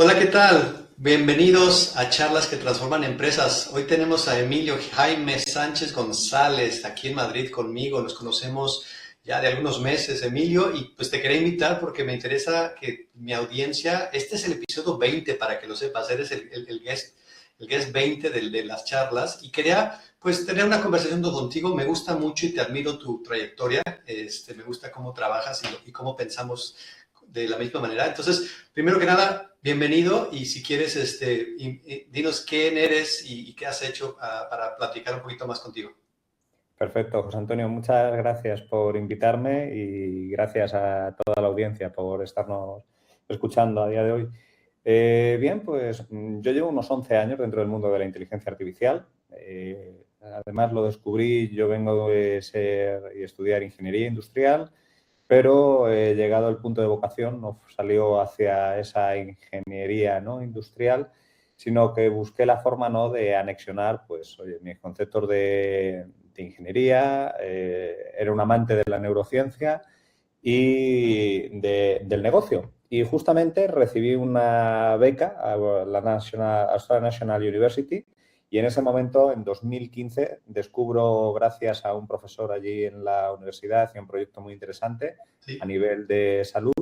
Hola, ¿qué tal? Bienvenidos a Charlas que Transforman Empresas. Hoy tenemos a Emilio Jaime Sánchez González aquí en Madrid conmigo. Nos conocemos ya de algunos meses, Emilio, y pues te quería invitar porque me interesa que mi audiencia, este es el episodio 20 para que lo sepas, eres el guest 20 de las charlas y quería pues tener una conversación contigo. Me gusta mucho y te admiro tu trayectoria, me gusta cómo trabajas y cómo pensamos de la misma manera. Entonces, primero que nada, bienvenido y si quieres, dinos quién eres y qué has hecho para platicar un poquito más contigo. Perfecto, José Antonio, muchas gracias por invitarme y gracias a toda la audiencia por estarnos escuchando a día de hoy. Bien, pues yo llevo unos 11 años dentro del mundo de la inteligencia artificial. Además lo descubrí, yo vengo de ser y estudiar ingeniería industrial, pero llegado al punto de vocación no salió hacia esa ingeniería, ¿no?, industrial, sino que busqué la forma, ¿no?, de anexionar, pues, oye, mis conceptos de ingeniería, era un amante de la neurociencia y del negocio. Y justamente recibí una beca a la Australian National University y en ese momento, en 2015, descubro, gracias a un profesor allí en la universidad y un proyecto muy interesante a ¿Sí? nivel de salud,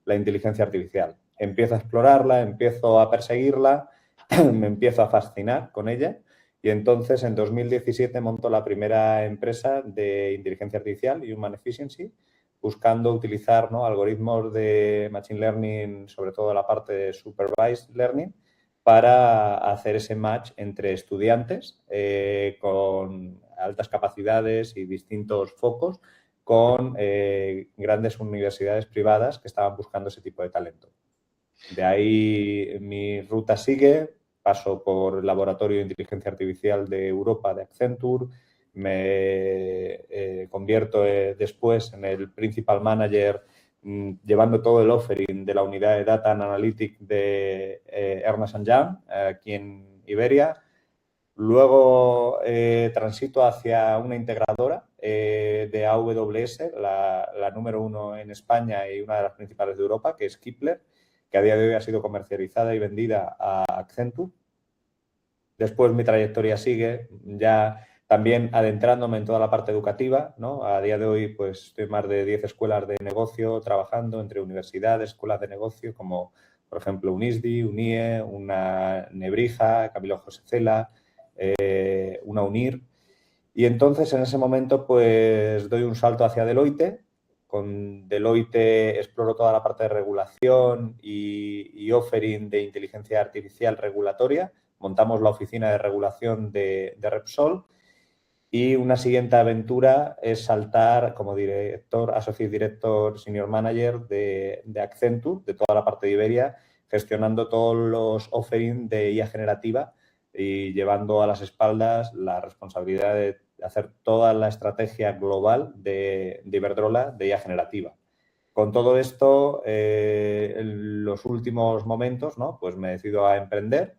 la inteligencia artificial. Empiezo a explorarla, empiezo a perseguirla, me empiezo a fascinar con ella y entonces en 2017 monto la primera empresa de inteligencia artificial, Human Efficiency, buscando utilizar, ¿no?, algoritmos de Machine Learning, sobre todo la parte de Supervised Learning, para hacer ese match entre estudiantes con altas capacidades y distintos focos con grandes universidades privadas que estaban buscando ese tipo de talento. De ahí mi ruta sigue, paso por el Laboratorio de Inteligencia Artificial de Europa de Accenture, me convierto después en el Principal Manager llevando todo el offering de la unidad de Data and Analytics de Ernst Young aquí en Iberia. Luego transito hacia una integradora de AWS, la número uno en España y una de las principales de Europa, que es Kepler, que a día de hoy ha sido comercializada y vendida a Accenture. Después mi trayectoria sigue ya también adentrándome en toda la parte educativa, ¿no? A día de hoy pues estoy en más de 10 escuelas de negocio trabajando entre universidades, escuelas de negocio como por ejemplo Unisdi, Unie, una Nebrija, Camilo José Cela, una UNIR. Y entonces en ese momento pues doy un salto hacia Deloitte. Con Deloitte exploro toda la parte de regulación y offering de inteligencia artificial regulatoria. Montamos la oficina de regulación de Repsol y una siguiente aventura es saltar como director, associate director, senior manager de Accenture, de toda la parte de Iberia, gestionando todos los offerings de IA generativa y llevando a las espaldas la responsabilidad de hacer toda la estrategia global de Iberdrola de IA generativa. Con todo esto, en los últimos momentos, ¿no?, pues me decido a emprender.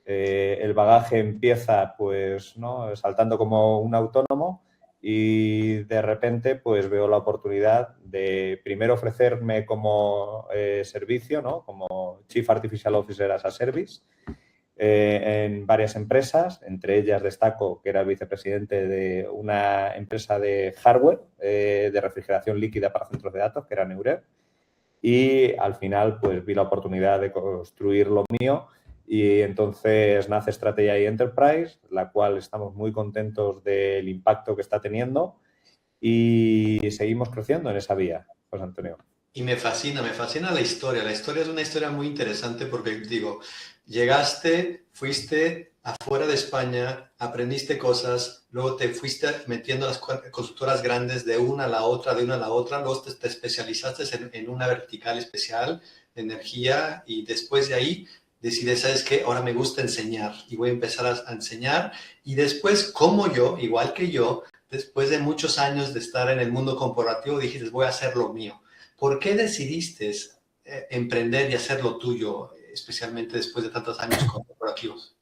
El bagaje empieza, pues, ¿no?, saltando como un autónomo y de repente, pues, veo la oportunidad de primero ofrecerme como servicio, ¿no?, como Chief Artificial Officer as a Service en varias empresas. Entre ellas destaco que era el vicepresidente de una empresa de hardware de refrigeración líquida para centros de datos, que era Neurer. Y al final, pues vi la oportunidad de construir lo mío y entonces nace Estrategia y Enterprise, la cual estamos muy contentos del impacto que está teniendo y seguimos creciendo en esa vía, José Antonio. Y me fascina la historia. La historia es una historia muy interesante porque, digo, llegaste, fuiste afuera de España, aprendiste cosas, luego te fuiste metiendo a las consultoras grandes de una a la otra, de una a la otra, luego te especializaste en una vertical especial de energía y después de ahí decides, ¿sabes qué? Ahora me gusta enseñar y voy a empezar a enseñar y después, como yo, igual que yo, después de muchos años de estar en el mundo corporativo, dijiste, voy a hacer lo mío. ¿Por qué decidiste emprender y hacer lo tuyo, especialmente después de tantos años corporativos?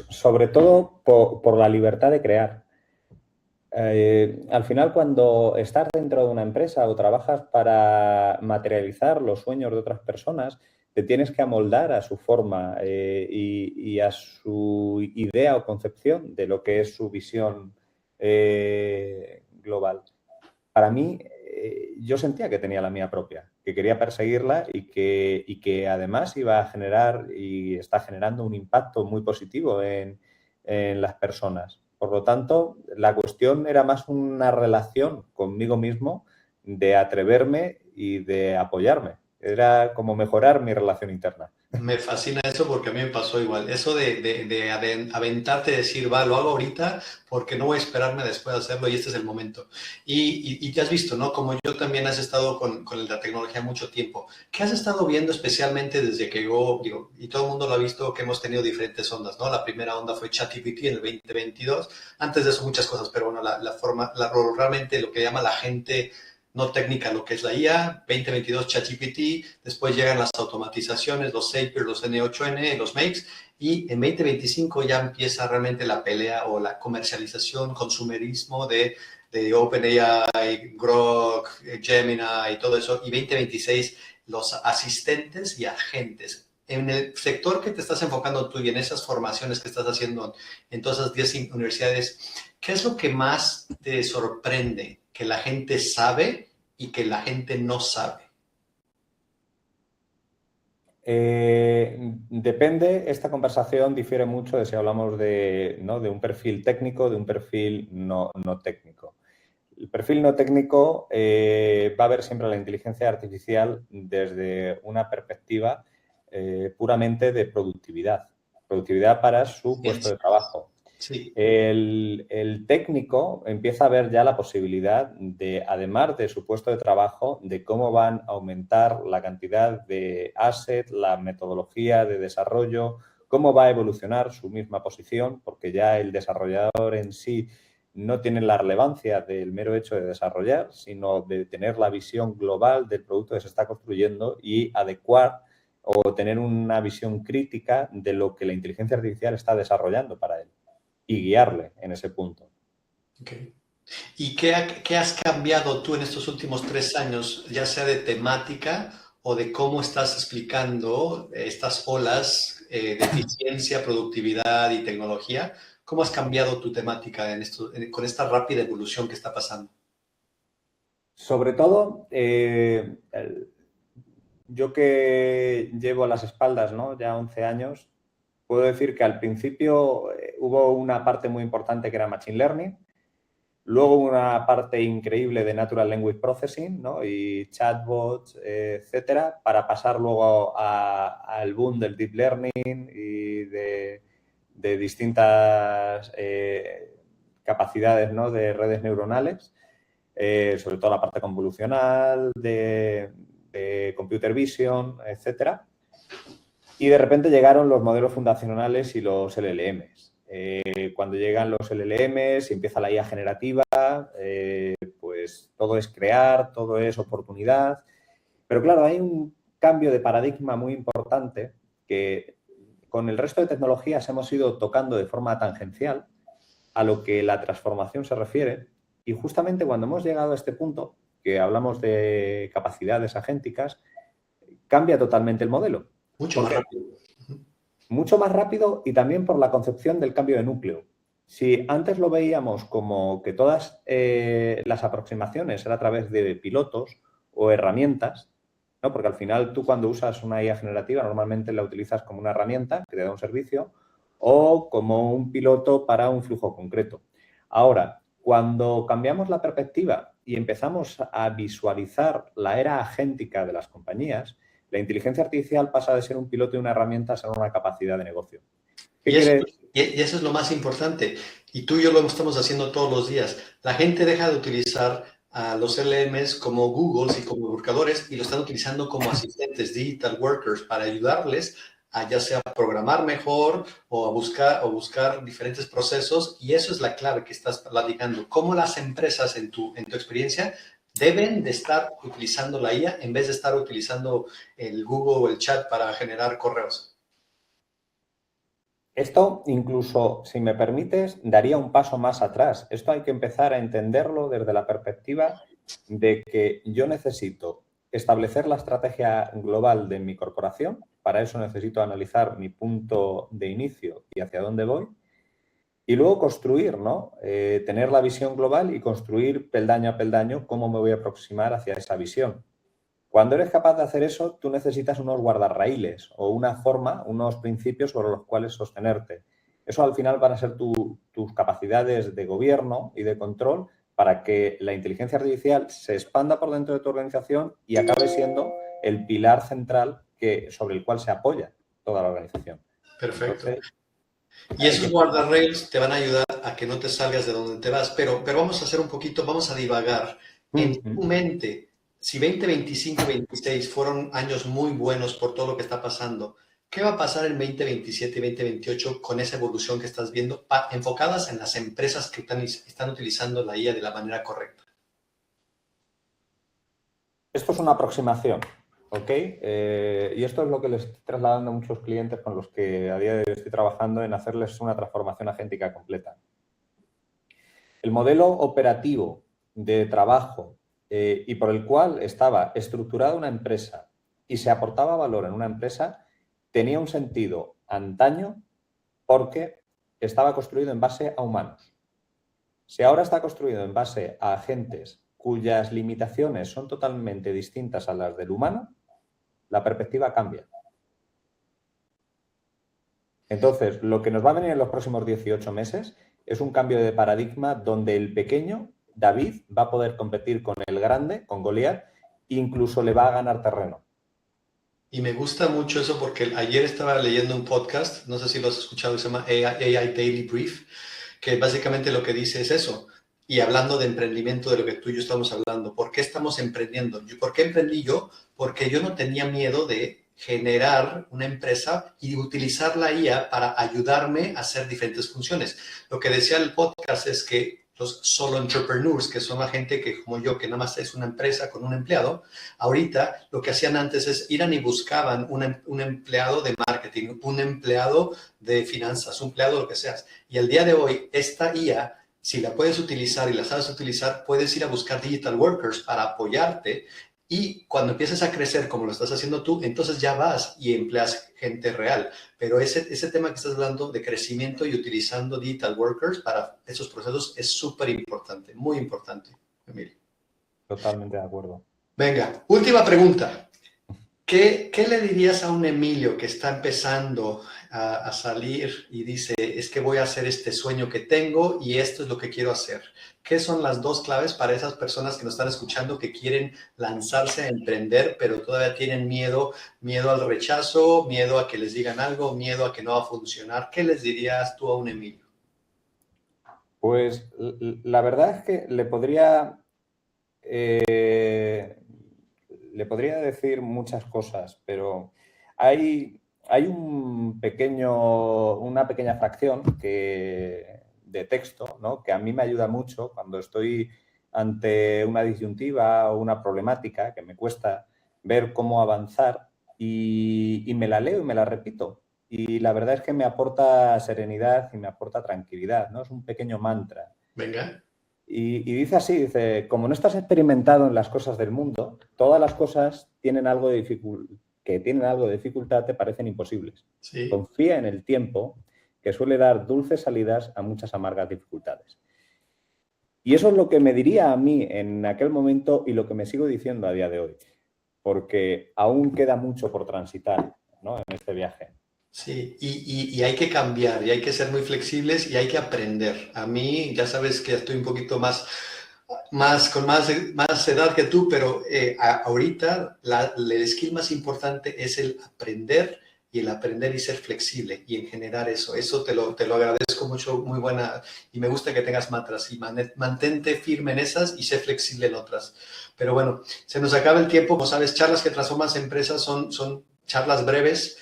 Sobre todo por la libertad de crear. Al final, cuando estás dentro de una empresa o trabajas para materializar los sueños de otras personas, te tienes que amoldar a su forma y a su idea o concepción de lo que es su visión global. Para mí, yo sentía que tenía la mía propia, que quería perseguirla y que además iba a generar y está generando un impacto muy positivo en las personas. Por lo tanto, la cuestión era más una relación conmigo mismo de atreverme y de apoyarme. Era como mejorar mi relación interna. Me fascina eso porque a mí me pasó igual. Eso de aventarte y decir, va, lo hago ahorita porque no voy a esperarme después de hacerlo y este es el momento. Y te has visto, ¿no? Como yo también has estado con la tecnología mucho tiempo. ¿Qué has estado viendo especialmente desde que yo, digo, y todo el mundo lo ha visto, que hemos tenido diferentes ondas, ¿no? La primera onda fue ChatGPT en el 2022. Antes de eso muchas cosas, pero bueno, realmente lo que llama la gente no técnica, lo que es la IA, 2022 ChatGPT, después llegan las automatizaciones, los Zapier, los N8N, los Makes, y en 2025 ya empieza realmente la pelea o la comercialización, consumerismo de OpenAI, Grok, Gemini y todo eso, y 2026 los asistentes y agentes. En el sector que te estás enfocando tú y en esas formaciones que estás haciendo en todas esas 10 universidades, ¿qué es lo que más te sorprende que la gente sabe y que la gente no sabe? Depende, esta conversación difiere mucho de si hablamos de, ¿no?, de un perfil técnico, de un perfil no técnico. El perfil no técnico va a ver siempre la inteligencia artificial desde una perspectiva puramente de productividad. Productividad para su puesto de trabajo. Sí. El técnico empieza a ver ya la posibilidad de, además de su puesto de trabajo, de cómo van a aumentar la cantidad de assets, la metodología de desarrollo, cómo va a evolucionar su misma posición, porque ya el desarrollador en sí no tiene la relevancia del mero hecho de desarrollar, sino de tener la visión global del producto que se está construyendo y adecuar o tener una visión crítica de lo que la inteligencia artificial está desarrollando para él y guiarle en ese punto. Okay. ¿Y qué has cambiado tú en estos últimos 3 años, ya sea de temática o de cómo estás explicando estas olas de eficiencia, productividad y tecnología? ¿Cómo has cambiado tu temática con esta rápida evolución que está pasando? Sobre todo, yo que llevo a las espaldas, ¿no?, ya 11 años, puedo decir que al principio hubo una parte muy importante que era Machine Learning, luego una parte increíble de Natural Language Processing, ¿no?, y chatbots, etcétera, para pasar luego al boom del Deep Learning y de distintas capacidades, ¿no?, de redes neuronales, sobre todo la parte convolucional, de computer vision, etcétera. Y de repente llegaron los modelos fundacionales y los LLMs. Cuando llegan los LLMs y empieza la IA generativa, pues todo es crear, todo es oportunidad. Pero claro, hay un cambio de paradigma muy importante que con el resto de tecnologías hemos ido tocando de forma tangencial a lo que la transformación se refiere. Y justamente cuando hemos llegado a este punto, que hablamos de capacidades agénticas, cambia totalmente el modelo. Mucho más rápido. Mucho más rápido y también por la concepción del cambio de núcleo. Si antes lo veíamos como que todas las aproximaciones eran a través de pilotos o herramientas, ¿no?, porque al final tú cuando usas una IA generativa normalmente la utilizas como una herramienta que te da un servicio o como un piloto para un flujo concreto. Ahora, cuando cambiamos la perspectiva y empezamos a visualizar la era agéntica de las compañías, la inteligencia artificial pasa de ser un piloto y una herramienta a ser una capacidad de negocio. Y eso es lo más importante. Y tú y yo lo estamos haciendo todos los días. La gente deja de utilizar a los LLMs como Google y como buscadores y lo están utilizando como asistentes, digital workers, para ayudarles a ya sea programar mejor o a buscar diferentes procesos. Y eso es la clave que estás platicando. Cómo las empresas en tu experiencia deben de estar utilizando la IA en vez de estar utilizando el Google o el chat para generar correos. Esto, incluso, si me permites, daría un paso más atrás. Esto hay que empezar a entenderlo desde la perspectiva de que yo necesito establecer la estrategia global de mi corporación. Para eso necesito analizar mi punto de inicio y hacia dónde voy. Y luego construir, ¿no? Tener la visión global y construir peldaño a peldaño cómo me voy a aproximar hacia esa visión. Cuando eres capaz de hacer eso, tú necesitas unos guardarraíles o una forma, unos principios sobre los cuales sostenerte. Eso al final van a ser tus capacidades de gobierno y de control para que la inteligencia artificial se expanda por dentro de tu organización y acabe siendo el pilar central sobre el cual se apoya toda la organización. Perfecto. Entonces, y esos guardarrails te van a ayudar a que no te salgas de donde te vas, pero vamos a hacer un poquito, vamos a divagar. En tu mente, si 2025 y 2026 fueron años muy buenos por todo lo que está pasando, ¿qué va a pasar en 2027 y 2028 con esa evolución que estás viendo, enfocadas en las empresas que están utilizando la IA de la manera correcta? Esto es una aproximación, ¿ok? Y esto es lo que les estoy trasladando a muchos clientes con los que a día de hoy estoy trabajando en hacerles una transformación agéntica completa. El modelo operativo de trabajo y por el cual estaba estructurada una empresa y se aportaba valor en una empresa tenía un sentido antaño porque estaba construido en base a humanos. Si ahora está construido en base a agentes cuyas limitaciones son totalmente distintas a las del humano, la perspectiva cambia. Entonces, lo que nos va a venir en los próximos 18 meses es un cambio de paradigma donde el pequeño, David, va a poder competir con el grande, con Goliat, e incluso le va a ganar terreno. Y me gusta mucho eso porque ayer estaba leyendo un podcast, no sé si lo has escuchado, se llama AI Daily Brief, que básicamente lo que dice es eso. Y hablando de emprendimiento, de lo que tú y yo estamos hablando, ¿por qué estamos emprendiendo? ¿Por qué emprendí yo? Porque yo no tenía miedo de generar una empresa y utilizar la IA para ayudarme a hacer diferentes funciones. Lo que decía el podcast es que los solo entrepreneurs, que son la gente que como yo, que nada más es una empresa con un empleado, ahorita lo que hacían antes es ir y buscaban un empleado de marketing, un empleado de finanzas, un empleado de lo que seas. Y el día de hoy, esta IA, si la puedes utilizar y la sabes utilizar, puedes ir a buscar digital workers para apoyarte. Y cuando empieces a crecer como lo estás haciendo tú, entonces ya vas y empleas gente real. Pero ese tema que estás hablando de crecimiento y utilizando digital workers para esos procesos es súper importante, muy importante, Emilio. Totalmente de acuerdo. Venga, última pregunta. ¿Qué le dirías a un Emilio que está empezando a salir y dice, es que voy a hacer este sueño que tengo y esto es lo que quiero hacer? ¿Qué son las dos claves para esas personas que nos están escuchando que quieren lanzarse a emprender, pero todavía tienen miedo al rechazo, miedo a que les digan algo, miedo a que no va a funcionar? ¿Qué les dirías tú a un Emilio? Pues la verdad es que le podría decir muchas cosas, pero hay una pequeña fracción de texto, ¿no?, que a mí me ayuda mucho cuando estoy ante una disyuntiva o una problemática que me cuesta ver cómo avanzar y me la leo y me la repito. Y la verdad es que me aporta serenidad y me aporta tranquilidad, ¿no? Es un pequeño mantra. Venga. Y dice así, dice, como no estás experimentado en las cosas del mundo, todas las cosas que tienen algo de dificultad te parecen imposibles. Sí. Confía en el tiempo, que suele dar dulces salidas a muchas amargas dificultades. Y eso es lo que me diría a mí en aquel momento y lo que me sigo diciendo a día de hoy, porque aún queda mucho por transitar, ¿no?, en este viaje. Sí, y hay que cambiar, y hay que ser muy flexibles y hay que aprender. A mí, ya sabes que estoy un poquito con más edad que tú, pero ahorita el skill más importante es el aprender y ser flexible y en generar eso. Eso te lo agradezco mucho, muy buena, y me gusta que tengas mantras y mantente firme en esas y sé flexible en otras. Pero bueno, se nos acaba el tiempo. Como sabes, charlas que transforman empresas son charlas breves.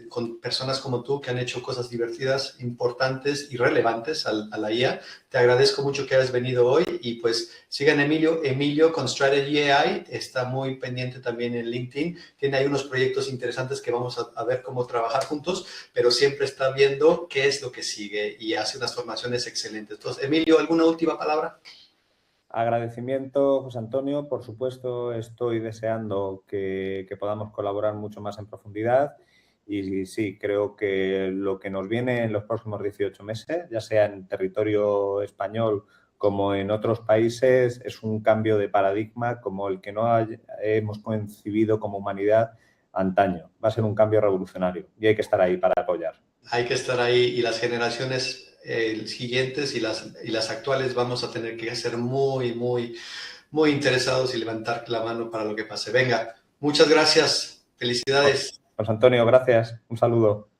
Con personas como tú que han hecho cosas divertidas, importantes y relevantes a la IA. Te agradezco mucho que hayas venido hoy y pues sigan Emilio con Strategy AI, está muy pendiente también en LinkedIn, tiene ahí unos proyectos interesantes que vamos a ver cómo trabajar juntos, pero siempre está viendo qué es lo que sigue y hace unas formaciones excelentes. Entonces, Emilio, ¿alguna última palabra? Agradecimiento, José Antonio. Por supuesto, estoy deseando que podamos colaborar mucho más en profundidad y sí, creo que lo que nos viene en los próximos 18 meses, ya sea en territorio español como en otros países, es un cambio de paradigma como el que no hemos concebido como humanidad antaño. Va a ser un cambio revolucionario y hay que estar ahí para apoyar. Hay que estar ahí y las generaciones siguientes y las actuales vamos a tener que ser muy, muy, muy interesados y levantar la mano para lo que pase. Venga, muchas gracias. Felicidades. José Antonio, gracias. Un saludo.